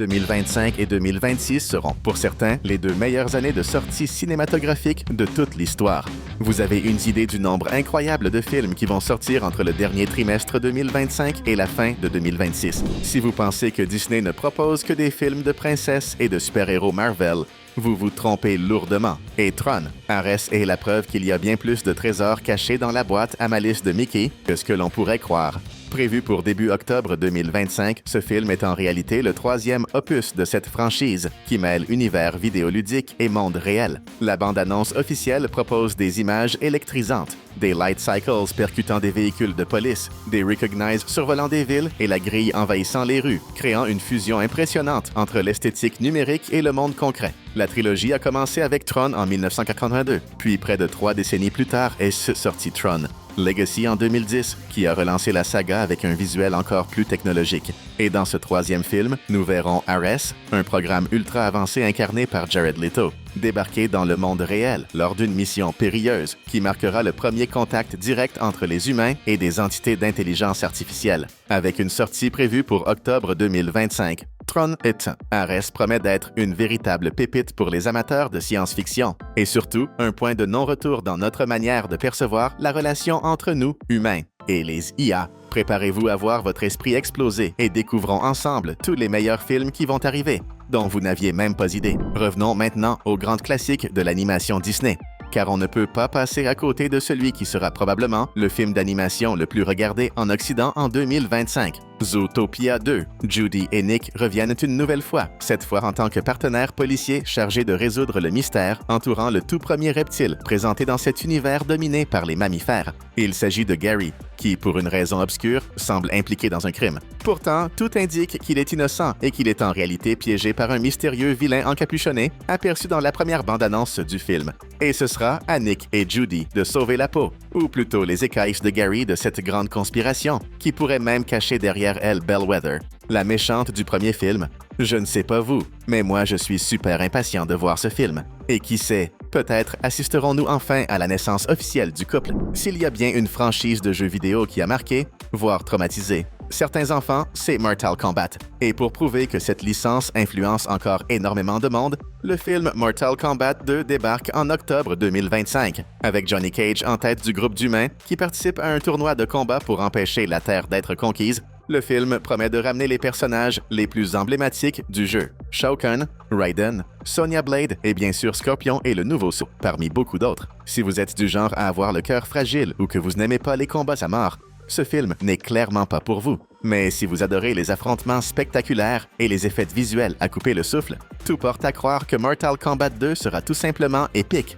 2025 et 2026 seront, pour certains, les 2 meilleures années de sortie cinématographique de toute l'histoire. Vous avez une idée du nombre incroyable de films qui vont sortir entre le dernier trimestre 2025 et la fin de 2026. Si vous pensez que Disney ne propose que des films de princesses et de super-héros Marvel, vous vous trompez lourdement. Et Tron, Ares est la preuve qu'il y a bien plus de trésors cachés dans la boîte à malice de Mickey que ce que l'on pourrait croire. Prévu pour début octobre 2025, ce film est en réalité le 3e opus de cette franchise, qui mêle univers vidéoludique et monde réel. La bande-annonce officielle propose des images électrisantes, des light cycles percutant des véhicules de police, des Recognize survolant des villes et la grille envahissant les rues, créant une fusion impressionnante entre l'esthétique numérique et le monde concret. La trilogie a commencé avec Tron en 1982, puis près de 3 décennies plus tard est sorti Tron Legacy en 2010, qui a relancé la saga avec un visuel encore plus technologique. Et dans ce 3e film, nous verrons Ares, un programme ultra avancé incarné par Jared Leto, débarquer dans le monde réel lors d'une mission périlleuse qui marquera le premier contact direct entre les humains et des entités d'intelligence artificielle. Avec une sortie prévue pour octobre 2025, Tron et Ares promet d'être une véritable pépite pour les amateurs de science-fiction et surtout un point de non-retour dans notre manière de percevoir la relation entre nous, humains, et les IA. Préparez-vous à voir votre esprit exploser et découvrons ensemble tous les meilleurs films qui vont arriver, dont vous n'aviez même pas idée. Revenons maintenant aux grandes classiques de l'animation Disney, car on ne peut pas passer à côté de celui qui sera probablement le film d'animation le plus regardé en Occident en 2025. Zootopia 2. Judy et Nick reviennent une nouvelle fois, cette fois en tant que partenaires policiers chargés de résoudre le mystère entourant le tout premier reptile présenté dans cet univers dominé par les mammifères. Il s'agit de Gary, qui, pour une raison obscure, semble impliqué dans un crime. Pourtant, tout indique qu'il est innocent et qu'il est en réalité piégé par un mystérieux vilain encapuchonné aperçu dans la première bande-annonce du film. Et ce sera à Nick et Judy de sauver la peau, ou plutôt les écailles de Gary de cette grande conspiration, qui pourrait même cacher derrière elle Bellwether, la méchante du premier film. Je ne sais pas vous, mais moi je suis super impatient de voir ce film. Et qui sait, peut-être assisterons-nous enfin à la naissance officielle du couple. S'il y a bien une franchise de jeux vidéo qui a marqué, voire traumatisé certains enfants, c'est Mortal Kombat. Et pour prouver que cette licence influence encore énormément de monde, le film Mortal Kombat 2 débarque en octobre 2025, avec Johnny Cage en tête du groupe d'humains qui participe à un tournoi de combat pour empêcher la Terre d'être conquise. Le film promet de ramener les personnages les plus emblématiques du jeu. Shao Kahn, Raiden, Sonya Blade et bien sûr Scorpion et le nouveau saut, parmi beaucoup d'autres. Si vous êtes du genre à avoir le cœur fragile ou que vous n'aimez pas les combats à mort, ce film n'est clairement pas pour vous. Mais si vous adorez les affrontements spectaculaires et les effets visuels à couper le souffle, tout porte à croire que Mortal Kombat 2 sera tout simplement épique.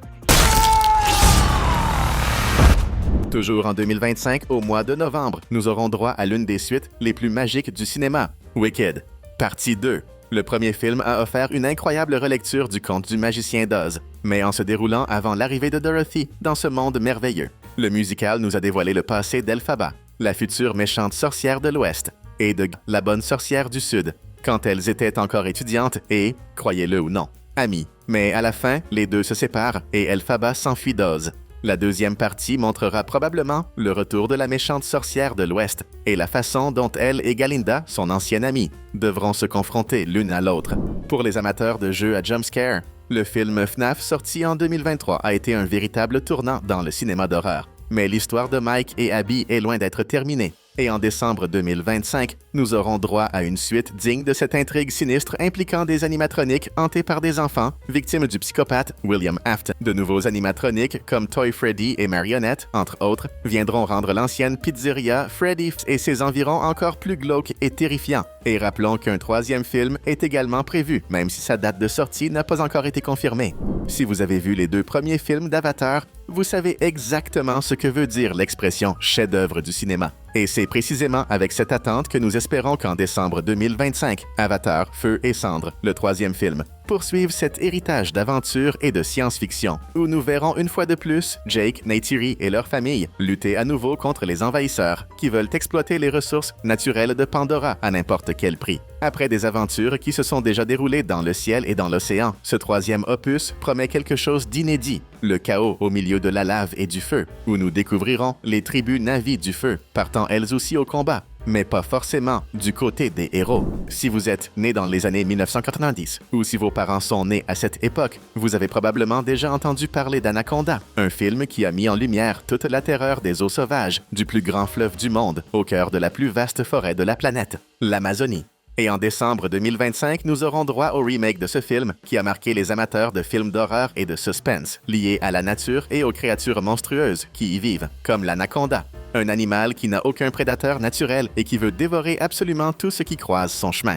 Toujours en 2025, au mois de novembre, nous aurons droit à l'une des suites les plus magiques du cinéma, Wicked, partie 2. Le premier film a offert une incroyable relecture du conte du magicien d'Oz, mais en se déroulant avant l'arrivée de Dorothy dans ce monde merveilleux. Le musical nous a dévoilé le passé d'Elphaba, la future méchante sorcière de l'Ouest, et de la bonne sorcière du Sud, quand elles étaient encore étudiantes et, croyez-le ou non, amies. Mais à la fin, les deux se séparent et Elphaba s'enfuit d'Oz. La deuxième partie montrera probablement le retour de la méchante sorcière de l'Ouest et la façon dont elle et Galinda, son ancienne amie, devront se confronter l'une à l'autre. Pour les amateurs de jeux à jumpscare, le film FNAF sorti en 2023 a été un véritable tournant dans le cinéma d'horreur. Mais l'histoire de Mike et Abby est loin d'être terminée. Et en décembre 2025, nous aurons droit à une suite digne de cette intrigue sinistre impliquant des animatroniques hantés par des enfants, victimes du psychopathe William Afton. De nouveaux animatroniques, comme Toy Freddy et Marionette, entre autres, viendront rendre l'ancienne pizzeria Freddy et ses environs encore plus glauques et terrifiants. Et rappelons qu'un 3e film est également prévu, même si sa date de sortie n'a pas encore été confirmée. Si vous avez vu les 2 premiers films d'Avatar, vous savez exactement ce que veut dire l'expression « chef-d'œuvre du cinéma ». Et c'est précisément avec cette attente que nous espérons qu'en décembre 2025, Avatar, Feu et Cendres, le 3e film, poursuive cet héritage d'aventure et de science-fiction, où nous verrons une fois de plus Jake, Neytiri et leur famille lutter à nouveau contre les envahisseurs qui veulent exploiter les ressources naturelles de Pandora à n'importe quel prix. Après des aventures qui se sont déjà déroulées dans le ciel et dans l'océan, ce 3e opus promet quelque chose d'inédit, le chaos au milieu de la lave et du feu, où nous découvrirons les tribus Na'vi du feu, partant elles aussi au combat, mais pas forcément du côté des héros. Si vous êtes né dans les années 1990 ou si vos parents sont nés à cette époque, vous avez probablement déjà entendu parler d'Anaconda, un film qui a mis en lumière toute la terreur des eaux sauvages, du plus grand fleuve du monde, au cœur de la plus vaste forêt de la planète, l'Amazonie. Et en décembre 2025, nous aurons droit au remake de ce film qui a marqué les amateurs de films d'horreur et de suspense, liés à la nature et aux créatures monstrueuses qui y vivent, comme l'anaconda, un animal qui n'a aucun prédateur naturel et qui veut dévorer absolument tout ce qui croise son chemin.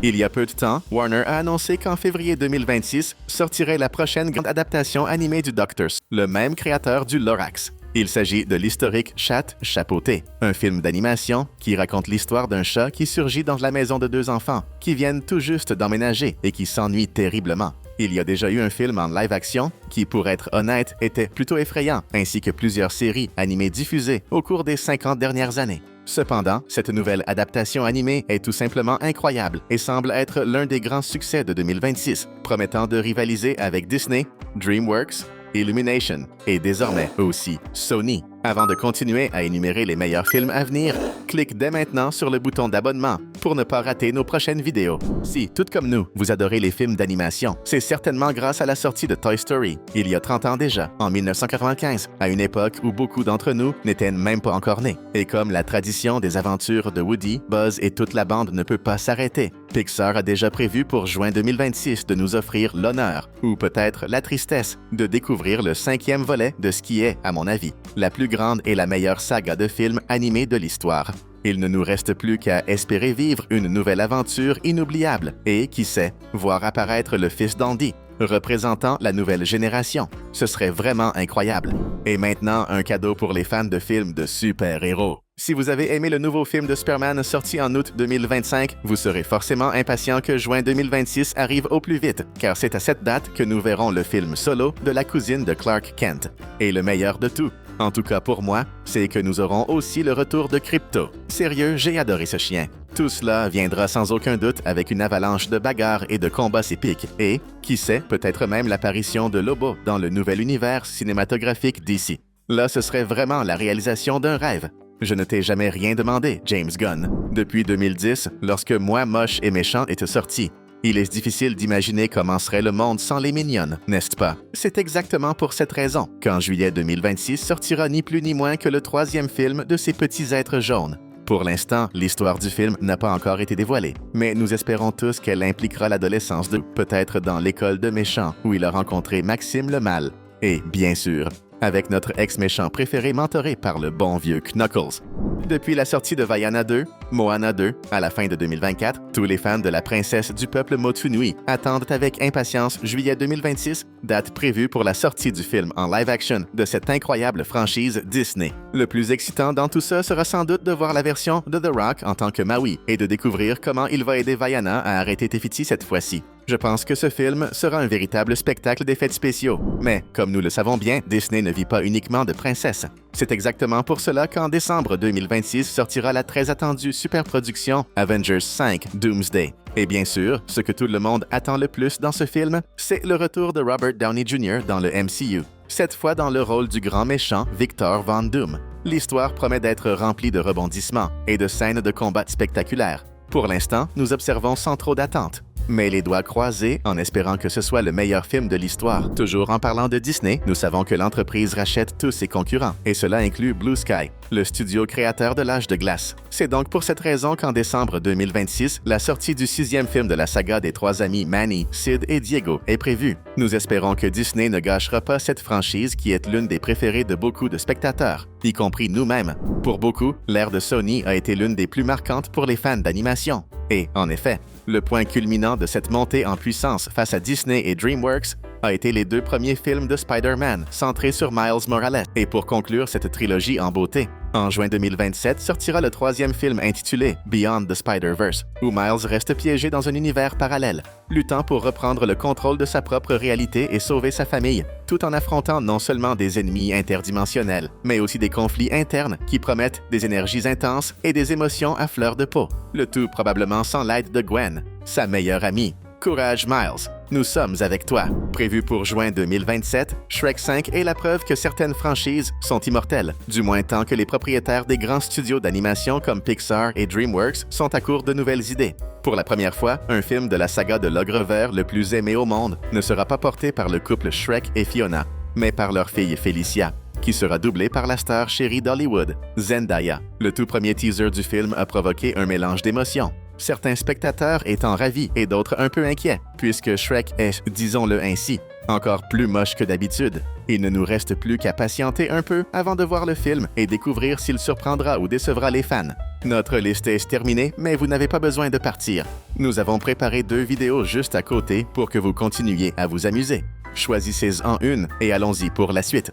Il y a peu de temps, Warner a annoncé qu'en février 2026 sortirait la prochaine grande adaptation animée du Doctor, le même créateur du Lorax. Il s'agit de l'historique Chat chapeauté, un film d'animation qui raconte l'histoire d'un chat qui surgit dans la maison de deux enfants qui viennent tout juste d'emménager et qui s'ennuient terriblement. Il y a déjà eu un film en live-action qui, pour être honnête, était plutôt effrayant, ainsi que plusieurs séries animées diffusées au cours des 50 dernières années. Cependant, cette nouvelle adaptation animée est tout simplement incroyable et semble être l'un des grands succès de 2026, promettant de rivaliser avec Disney, DreamWorks, Illumination et désormais aussi Sony. Avant de continuer à énumérer les meilleurs films à venir, clique dès maintenant sur le bouton d'abonnement pour ne pas rater nos prochaines vidéos. Si, tout comme nous, vous adorez les films d'animation, c'est certainement grâce à la sortie de Toy Story, il y a 30 ans déjà, en 1995, à une époque où beaucoup d'entre nous n'étaient même pas encore nés. Et comme la tradition des aventures de Woody, Buzz et toute la bande ne peut pas s'arrêter, Pixar a déjà prévu pour juin 2026 de nous offrir l'honneur, ou peut-être la tristesse, de découvrir le 5e volet de ce qui est, à mon avis, la plus grande et la meilleure saga de films animés de l'histoire. Il ne nous reste plus qu'à espérer vivre une nouvelle aventure inoubliable et, qui sait, voir apparaître le fils d'Andy, représentant la nouvelle génération. Ce serait vraiment incroyable. Et maintenant, un cadeau pour les fans de films de super-héros. Si vous avez aimé le nouveau film de Superman sorti en août 2025, vous serez forcément impatient que juin 2026 arrive au plus vite, car c'est à cette date que nous verrons le film Solo de la cousine de Clark Kent. Et le meilleur de tout, en tout cas pour moi, c'est que nous aurons aussi le retour de Krypto. Sérieux, j'ai adoré ce chien. Tout cela viendra sans aucun doute avec une avalanche de bagarres et de combats épiques et, qui sait, peut-être même l'apparition de Lobo dans le nouvel univers cinématographique d'ici. Là, ce serait vraiment la réalisation d'un rêve. Je ne t'ai jamais rien demandé, James Gunn. Depuis 2010, lorsque Moi, Moche et Méchant était sorti, il est difficile d'imaginer comment serait le monde sans les mignonnes, n'est-ce pas? C'est exactement pour cette raison qu'en juillet 2026 sortira ni plus ni moins que le 3e film de ces petits êtres jaunes. Pour l'instant, l'histoire du film n'a pas encore été dévoilée, mais nous espérons tous qu'elle impliquera l'adolescence de peut-être dans l'école de méchants où il a rencontré Maxime le Mal. Et, bien sûr, avec notre ex-méchant préféré mentoré par le bon vieux Knuckles. Depuis la sortie de Vaiana 2, Moana 2, à la fin de 2024, tous les fans de la princesse du peuple Motunui attendent avec impatience juillet 2026, date prévue pour la sortie du film en live-action de cette incroyable franchise Disney. Le plus excitant dans tout ça sera sans doute de voir la version de The Rock en tant que Maui et de découvrir comment il va aider Vaiana à arrêter Tefiti cette fois-ci. Je pense que ce film sera un véritable spectacle d'effets spéciaux. Mais, comme nous le savons bien, Disney ne vit pas uniquement de princesses. C'est exactement pour cela qu'en décembre 2026 sortira la très attendue superproduction Avengers 5 Doomsday. Et bien sûr, ce que tout le monde attend le plus dans ce film, c'est le retour de Robert Downey Jr. dans le MCU. Cette fois dans le rôle du grand méchant Victor Von Doom. L'histoire promet d'être remplie de rebondissements et de scènes de combat spectaculaires. Pour l'instant, nous observons sans trop d'attente. Mais les doigts croisés en espérant que ce soit le meilleur film de l'histoire. Toujours en parlant de Disney, nous savons que l'entreprise rachète tous ses concurrents, et cela inclut Blue Sky, le studio créateur de l'Âge de glace. C'est donc pour cette raison qu'en décembre 2026, la sortie du 6e film de la saga des 3 amis Manny, Sid et Diego est prévue. Nous espérons que Disney ne gâchera pas cette franchise qui est l'une des préférées de beaucoup de spectateurs, y compris nous-mêmes. Pour beaucoup, l'ère de Sony a été l'une des plus marquantes pour les fans d'animation. Et, en effet, le point culminant de cette montée en puissance face à Disney et DreamWorks a été les 2 premiers films de Spider-Man, centrés sur Miles Morales. Et pour conclure cette trilogie en beauté, en juin 2027 sortira le 3e film intitulé Beyond the Spider-Verse, où Miles reste piégé dans un univers parallèle, luttant pour reprendre le contrôle de sa propre réalité et sauver sa famille, tout en affrontant non seulement des ennemis interdimensionnels, mais aussi des conflits internes qui promettent des énergies intenses et des émotions à fleur de peau. Le tout probablement sans l'aide de Gwen, sa meilleure amie. Courage Miles, nous sommes avec toi. Prévu pour juin 2027, Shrek 5 est la preuve que certaines franchises sont immortelles, du moins tant que les propriétaires des grands studios d'animation comme Pixar et DreamWorks sont à court de nouvelles idées. Pour la première fois, un film de la saga de l'Ogre Vert le plus aimé au monde ne sera pas porté par le couple Shrek et Fiona, mais par leur fille Felicia, qui sera doublée par la star chérie d'Hollywood, Zendaya. Le tout premier teaser du film a provoqué un mélange d'émotions. Certains spectateurs étant ravis et d'autres un peu inquiets, puisque Shrek est, disons-le ainsi, encore plus moche que d'habitude. Il ne nous reste plus qu'à patienter un peu avant de voir le film et découvrir s'il surprendra ou décevra les fans. Notre liste est terminée, mais vous n'avez pas besoin de partir. Nous avons préparé 2 vidéos juste à côté pour que vous continuiez à vous amuser. Choisissez-en une et allons-y pour la suite.